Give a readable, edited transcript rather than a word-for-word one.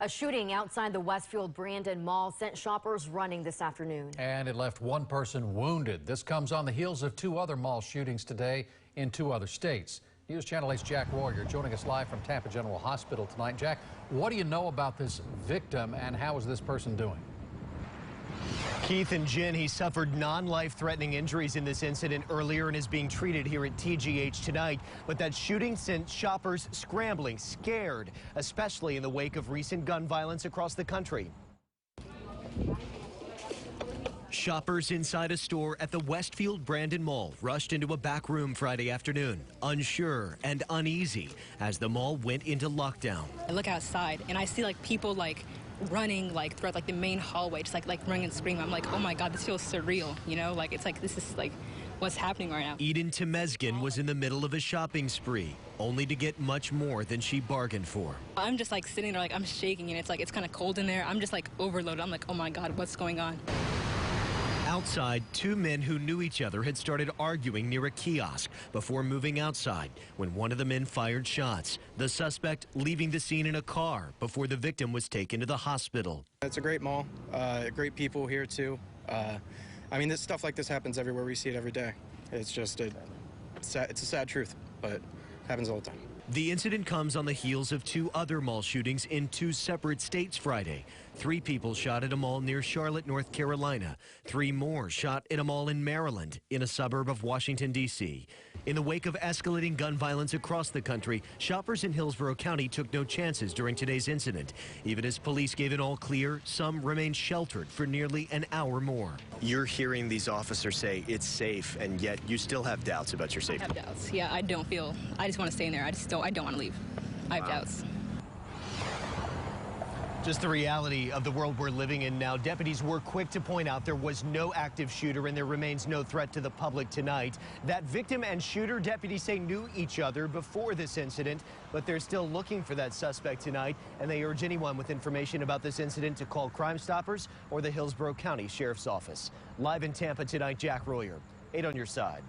A shooting outside the Westfield Brandon Mall sent shoppers running this afternoon. And it left one person wounded. This comes on the heels of two other mall shootings today in two other states. News Channel 8's Jack Royer joining us live from Tampa General Hospital tonight. Jack, what do you know about this victim and how is this person doing? Keith and Jen, he suffered non-life-threatening injuries in this incident earlier and is being treated here at TGH tonight. But that shooting sent shoppers scrambling, scared, especially in the wake of recent gun violence across the country. Shoppers inside a store at the Westfield Brandon Mall rushed into a back room Friday afternoon, unsure and uneasy as the mall went into lockdown. I look outside and I see people running throughout the main hallway, just like running and screaming. I'm like, oh my God, this feels surreal, you know? This is what's happening right now. Eden TEMESGEN was in the middle of a shopping spree, only to get much more than she bargained for. I'm just sitting there I'm shaking, and it's kind of cold in there. I'm just overloaded. I'm like, oh my God, what's going on? Outside, two men who knew each other had started arguing near a kiosk before moving outside when one of the men fired shots. The suspect leaving the scene in a car before the victim was taken to the hospital. It's a great mall, great people here too. I mean, this stuff like this happens everywhere. We see it every day. It's just it's a sad truth, but it happens all the time. The incident comes on the heels of two other mall shootings in two separate states Friday. 3 people shot at a mall near Charlotte, North Carolina. 3 more shot at a mall in Maryland, in a suburb of Washington, D.C. In the wake of escalating gun violence across the country, shoppers in Hillsborough County took no chances during today's incident. Even as police gave an all clear, some remained sheltered for nearly an hour more. You're hearing these officers say it's safe, and yet you still have doubts about your safety. I have doubts. Yeah, I just want to stay in there. I don't want to leave. I have doubts. Just the reality of the world we're living in now. Deputies were quick to point out there was no active shooter and there remains no threat to the public tonight. That victim and shooter, deputies say, knew each other before this incident, but they're still looking for that suspect tonight, and they urge anyone with information about this incident to call Crime Stoppers or the Hillsborough County Sheriff's Office. Live in Tampa tonight, Jack Royer, 8 on your side.